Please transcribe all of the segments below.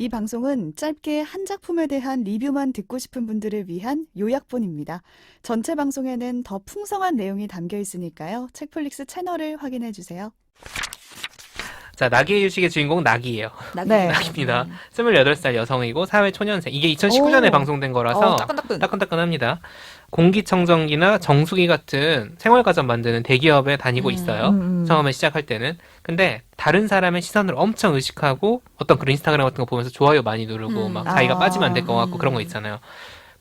이 방송은 짧게 한 작품에 대한 리뷰만 듣고 싶은 분들을 위한 요약본입니다. 전체 방송에는 더 풍성한 내용이 담겨 있으니까요. 책플릭스 채널을 확인해 주세요. 자, 나기의 휴식의 주인공 나기예요. 네. 나기입니다. 28살 여성이고 사회초년생. 이게 2019년에 오. 방송된 거라서 따끈따끈. 따끈따끈합니다. 공기청정기나 정수기 같은 생활가전 만드는 대기업에 다니고 있어요. 처음에 시작할 때는. 근데 다른 사람의 시선을 엄청 의식하고 어떤 그런 인스타그램 같은 거 보면서 좋아요 많이 누르고 막 자기가 빠지면 안 될 것 같고 그런 거 있잖아요.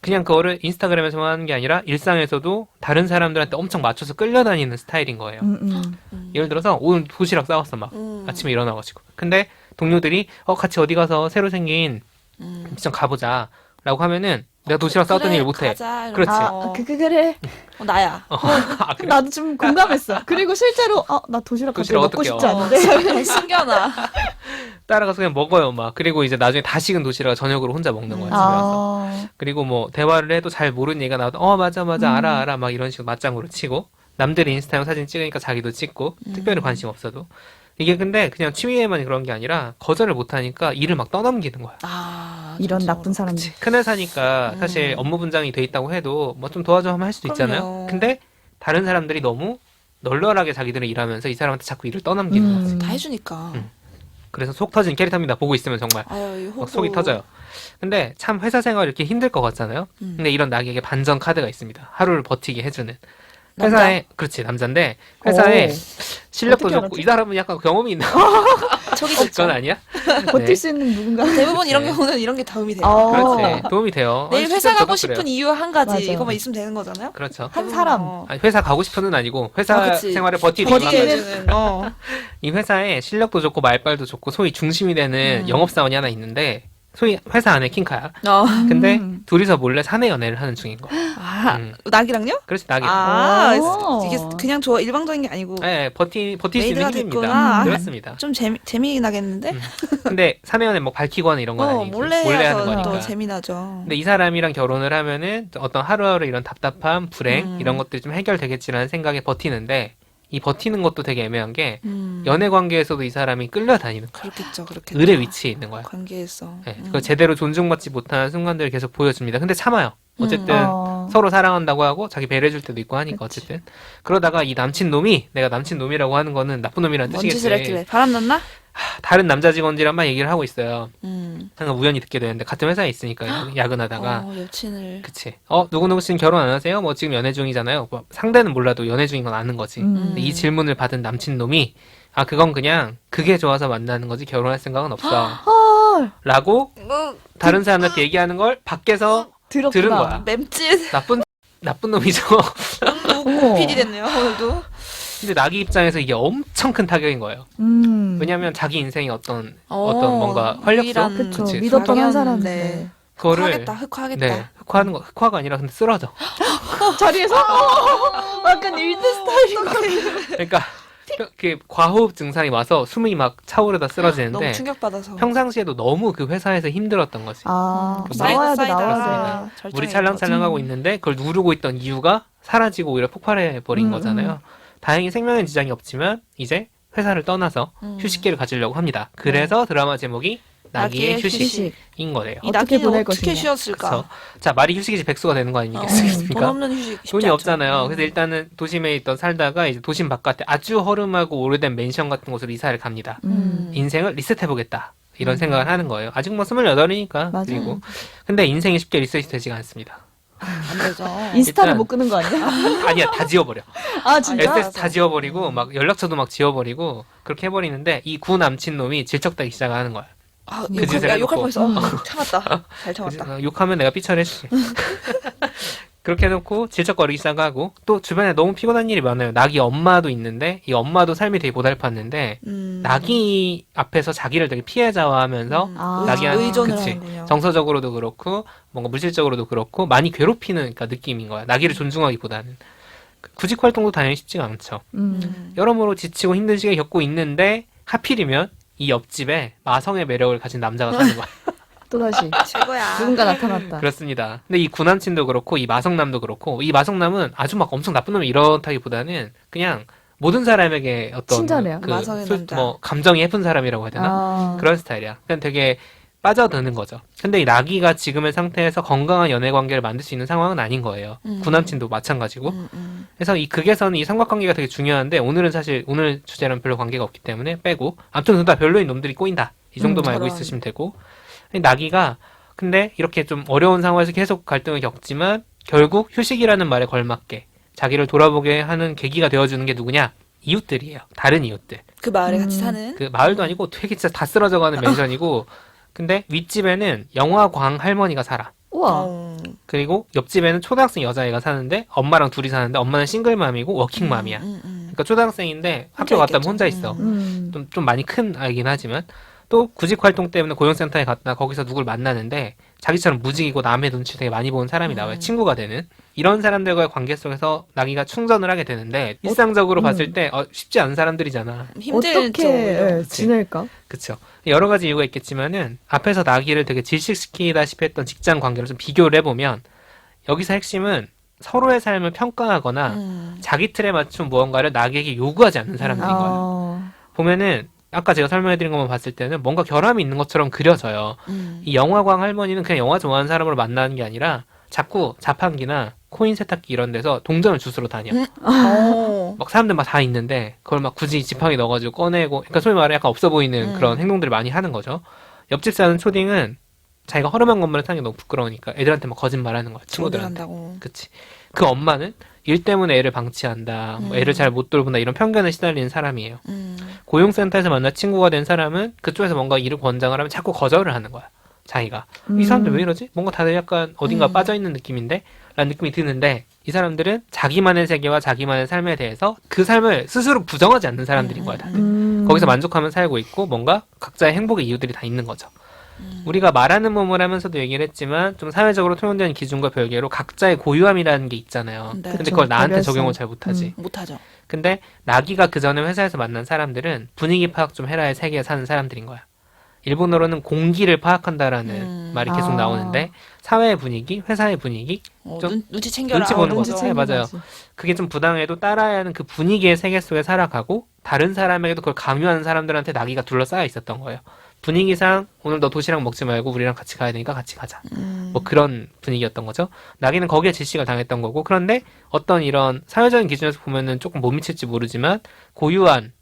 그냥 그거를 인스타그램에서만 하는 게 아니라 일상에서도 다른 사람들한테 엄청 맞춰서 끌려다니는 스타일인 거예요. 예를 들어서 오늘 도시락 싸웠어 막 아침에 일어나가지고. 근데 동료들이 같이 어디 가서 새로 생긴 음식점 가보자 라고 하면은 내가 도시락 싸웠던 그래, 일 못해. 가자, 그렇지. 그래. 나야. 아, 그래? 나도 좀 공감했어. 그리고 실제로 나 도시락 갑자기 도시락 먹고 어떡해요? 싶지 않은데. 숨겨놔. 따라가서 그냥 먹어요 막. 그리고 이제 나중에 다 식은 도시락을 저녁으로 혼자 먹는 거야 집에 와서. 그리고 뭐 대화를 해도 잘 모르는 얘기가 나와도 맞아 알아 막 이런 식으로 맞장구로 치고 남들이 인스타용 사진 찍으니까 자기도 찍고 특별히 관심 없어도 이게 근데 그냥 취미에만 그런 게 아니라 거절을 못하니까 일을 막 떠넘기는 거야. 이런 진짜 나쁜 사람들. 큰 회사니까 사실 업무 분장이 돼 있다고 해도 뭐 좀 도와줘 하면 할 수도 있잖아요. 그럼요. 근데 다른 사람들이 너무 널널하게 자기들은 일하면서 이 사람한테 자꾸 일을 떠넘기는 거지. 다 해주니까. 그래서 속 터진 캐릭터입니다. 보고 있으면 정말 아유, 이 호구. 막 속이 터져요. 근데 참 회사 생활 이렇게 힘들 것 같잖아요. 근데 이런 나에게 반전 카드가 있습니다. 하루를 버티게 해주는. 회사에 그렇지 남자인데 회사에 실력도 어떻게 좋고 알았지? 이 사람은 약간 경험이 있나? 저기 그건 아니야? 버틸 네. 수 있는 누군가. 대부분 이런 네. 경우는 이런 게 도움이 돼요. 그렇지 도움이 돼요. 내일 회사 실제로 가고 저도 그래요. 싶은 이유 한 가지 맞아. 이거만 있으면 되는 거잖아요. 그렇죠. 한 사람. 아니, 회사 가고 싶어는 아니고 회사 그치. 생활을 버티는 버티게 이유가 해주는. 이 회사에 실력도 좋고 말빨도 좋고 소위 중심이 되는 영업사원이 하나 있는데 소위 회사 안에 킹카야. 근데 둘이서 몰래 사내 연애를 하는 중인 거야. 낙이랑요? 그렇지 낙이. 오. 이게 그냥 좋아 일방적인 게 아니고 네, 버틸 수 있는 메이드가 힘입니다. 됐구나. 그렇습니다. 좀 재미나겠는데? 근데 사내 연애 뭐 밝히거나 이런 건 아니고 몰래 하는 해야 거니까. 더 재미나죠. 근데 이 사람이랑 결혼을 하면은 어떤 하루하루 이런 답답함, 불행 이런 것들이 좀 해결되겠지라는 생각에 버티는데 이 버티는 것도 되게 애매한 게 연애 관계에서도 이 사람이 끌려다니는 거야. 그렇겠죠. 을의 위치에 있는 거야. 관계에서. 네, 그걸 제대로 존중받지 못하는 순간들을 계속 보여줍니다. 근데 참아요. 어쨌든 어. 서로 사랑한다고 하고 자기 배려해줄 때도 있고 하니까 그치. 어쨌든 그러다가 이 남친 놈이 내가 남친 놈이라고 하는 거는 나쁜 놈이라는 뭔 짓을 뜻이겠지. 했길래 바람 났나? 다른 남자 직원들이랑 막 얘기를 하고 있어요. 항상 우연히 듣게 되는데 같은 회사에 있으니까 야근하다가 여친을. 그치. 누구누구 씨는 결혼 안 하세요? 뭐 지금 연애 중이잖아요. 뭐 상대는 몰라도 연애 중인 건 아는 거지. 근데 이 질문을 받은 남친 놈이 그건 그냥 그게 좋아서 만나는 거지 결혼할 생각은 없어. 라고 다른 사람한테 얘기하는 걸 밖에서 들었구나. 들은 거야. 맴짓. 나쁜 놈이죠. 어머. PD 됐네요 오늘도. 근데 나기 입장에서 이게 엄청 큰 타격인 거예요. 왜냐면 자기 인생의 어떤 뭔가 활력소? 유일한 그쵸. 그치. 믿었던 한 사랑이었는데. 사람인데. 그거를 흑화하겠다. 네, 흑화하는 거 흑화가 아니라 근데 쓰러져. 자리에서 약간 일드 스타일인 거. 그러니까 그 과호흡 증상이 와서 숨이 막 차오르다 너무 쓰러지는데 충격받아서. 평상시에도 너무 그 회사에서 힘들었던 거지. 나와야 돼, 쌓이다 나와야 돼. 물이 찰랑찰랑하고 있는데 그걸 누르고 있던 이유가 사라지고 오히려 폭발해 버린 거잖아요. 다행히 생명에 지장이 없지만 이제 회사를 떠나서 휴식기를 가지려고 합니다. 그래서 드라마 제목이 나기의 휴식인 거래요. 이 어떻게 나기는 보낼 어떻게 것인가. 쉬었을까? 그래서 자 말이 휴식이지 백수가 되는 거 돈 아니겠습니까? 없는 휴식 쉽지 돈이 않죠. 없잖아요. 그래서 일단은 도심에 있던 살다가 이제 도심 바깥에 아주 허름하고 오래된 맨션 같은 곳으로 이사를 갑니다. 인생을 리셋해보겠다. 이런 생각을 하는 거예요. 아직 뭐 28이니까. 맞아요. 그리고 근데 인생이 쉽게 리셋이 되지가 않습니다. 안 되죠. 인스타를 일단- 못 끄는 거 아니야? 아니야, 다 지워버려. 진짜? SS 다 지워버리고 막 연락처도 막 지워버리고 그렇게 해버리는데 이 구 남친 놈이 질척대기 시작하는 거야. 그 짓을 욕할 해놓고. 뻔했어. 참았다. 잘 참았다. 욕하면 내가 삐처리해줄게. 그렇게 해놓고 질척거리기 시작하고 또 주변에 너무 피곤한 일이 많아요. 낙이 엄마도 있는데 이 엄마도 삶이 되게 고달팠는데 낙이 앞에서 자기를 되게 피해자화하면서 낙이한테 의존을 그치. 하는군요. 정서적으로도 그렇고 뭔가 물질적으로도 그렇고 많이 괴롭히는 그러니까 느낌인 거야. 낙이를 존중하기보다는. 구직 활동도 당연히 쉽지가 않죠. 여러모로 지치고 힘든 시기를 겪고 있는데 하필이면 이 옆집에 마성의 매력을 가진 남자가 사는 거야. 또다시 최고야. 누군가 나타났다. 그렇습니다. 근데 이 구남친도 그렇고 이 마성남도 그렇고 이 마성남은 아주 막 엄청 나쁜 놈이 이렇다기보다는 그냥 모든 사람에게 어떤 친절해요. 그 마성의 남자. 뭐 감정이 예쁜 사람이라고 해야 되나? 그런 스타일이야. 그냥 되게 빠져드는 거죠. 근데 이 나기가 지금의 상태에서 건강한 연애 관계를 만들 수 있는 상황은 아닌 거예요. 구남친도 마찬가지고. 그래서 이 극에서는 이 삼각관계가 되게 중요한데 오늘은 사실 오늘 주제랑 별로 관계가 없기 때문에 빼고 아무튼 둘 다 별로인 놈들이 꼬인다. 이 정도만 알고 저런. 있으시면 되고 나기가 근데 이렇게 좀 어려운 상황에서 계속 갈등을 겪지만 결국 휴식이라는 말에 걸맞게 자기를 돌아보게 하는 계기가 되어주는 게 누구냐? 이웃들이에요. 다른 이웃들. 그 마을에 같이 사는. 그 마을도 아니고 되게 진짜 다 쓰러져가는 맨션이고 근데 윗집에는 영화광 할머니가 살아. 우와. 어. 그리고 옆집에는 초등학생 여자애가 사는데 엄마랑 둘이 사는데 엄마는 싱글맘이고 워킹맘이야. 그러니까 초등학생인데 학교 갔다 오면 혼자 있어. 좀 많이 큰 아이긴 하지만 또 구직 활동 때문에 고용센터에 갔다 거기서 누굴 만나는데 자기처럼 무직이고 남의 눈치 되게 많이 보는 사람이 나와요. 친구가 되는. 이런 사람들과의 관계 속에서 나기가 충전을 하게 되는데 일상적으로 봤을 때 쉽지 않은 사람들이잖아. 힘들죠. 어떻게 오히려. 지낼까? 그쵸. 여러 가지 이유가 있겠지만은 앞에서 나기를 되게 질식시키다시피 했던 직장 관계를 좀 비교를 해보면 여기서 핵심은 서로의 삶을 평가하거나 자기 틀에 맞춘 무언가를 나기에게 요구하지 않는 사람들인 거예요. 보면은 아까 제가 설명해드린 것만 봤을 때는 뭔가 결함이 있는 것처럼 그려져요. 이 영화광 할머니는 그냥 영화 좋아하는 사람으로 만나는 게 아니라 자꾸 자판기나 코인 세탁기 이런 데서 동전을 주스러 다녀. 어. 막 사람들 막 다 있는데 그걸 막 굳이 지팡이 넣어가지고 꺼내고 그러니까 소위 말해 약간 없어 보이는 그런 행동들을 많이 하는 거죠. 옆집 사는 초딩은 자기가 허름한 것만을 타는 게 너무 부끄러우니까 애들한테 막 거짓말하는 거야. 친구들한테. 한다고. 그치. 그 엄마는 일 때문에 애를 방치한다. 뭐 애를 잘 못 돌본다. 이런 편견에 시달리는 사람이에요. 고용센터에서 만나 친구가 된 사람은 그쪽에서 뭔가 일을 권장을 하면 자꾸 거절을 하는 거야. 자기가. 이 사람들 왜 이러지? 뭔가 다들 약간 어딘가 빠져있는 느낌인데? 라는 느낌이 드는데 이 사람들은 자기만의 세계와 자기만의 삶에 대해서 그 삶을 스스로 부정하지 않는 사람들인 거야. 다들. 거기서 만족하면 살고 있고 뭔가 각자의 행복의 이유들이 다 있는 거죠. 우리가 말하는 몸을 하면서도 얘기를 했지만 좀 사회적으로 통용되는 기준과 별개로 각자의 고유함이라는 게 있잖아요. 네. 근데 그쵸. 그걸 나한테 개별성. 적용을 잘 못하지. 못하죠. 근데 나기가 그 전에 회사에서 만난 사람들은 분위기 파악 좀 해라의 세계에 사는 사람들인 거야. 일본어로는 공기를 파악한다라는 말이 계속 아. 나오는데 사회의 분위기, 회사의 분위기 좀 눈치 챙겨라. 눈치 보는 눈치 거죠. 챙겨. 네, 맞아요. 그게 좀 부당해도 따라야 하는 그 분위기의 세계 속에 살아가고 다른 사람에게도 그걸 강요하는 사람들한테 나기가 둘러싸여 있었던 거예요. 분위기상 오늘 너 도시락 먹지 말고 우리랑 같이 가야 되니까 같이 가자. 뭐 그런 분위기였던 거죠. 나기는 거기에 질식을 당했던 거고 그런데 어떤 이런 사회적인 기준에서 보면은 조금 못 미칠지 모르지만 고유한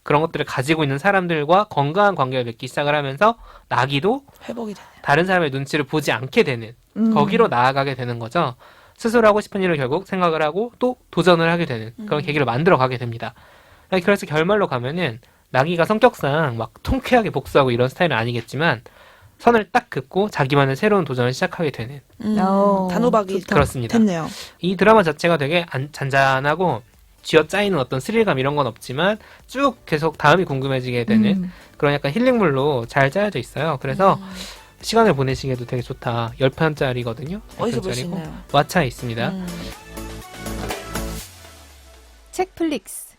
그런 것들을 가지고 있는 사람들과 건강한 관계를 맺기 시작을 하면서 나기도 회복이 되네. 다른 사람의 눈치를 보지 않게 되는 거기로 나아가게 되는 거죠. 스스로 하고 싶은 일을 결국 생각을 하고 또 도전을 하게 되는 그런 계기를 만들어 가게 됩니다. 그래서 결말로 가면은 나기가 성격상 막 통쾌하게 복수하고 이런 스타일은 아니겠지만 선을 딱 긋고 자기만의 새로운 도전을 시작하게 되는 단호박이 좋다. 그렇습니다. 됐네요. 이 드라마 자체가 되게 잔잔하고 쥐어짜이는 어떤 스릴감 이런 건 없지만 쭉 계속 다음이 궁금해지게 되는 그런 약간 힐링물로 잘 짜여져 있어요. 그래서 시간을 보내시기에도 되게 좋다. 10편짜리거든요. 어디서 볼 수 있나요? 왓챠에 있습니다. 책플릭스.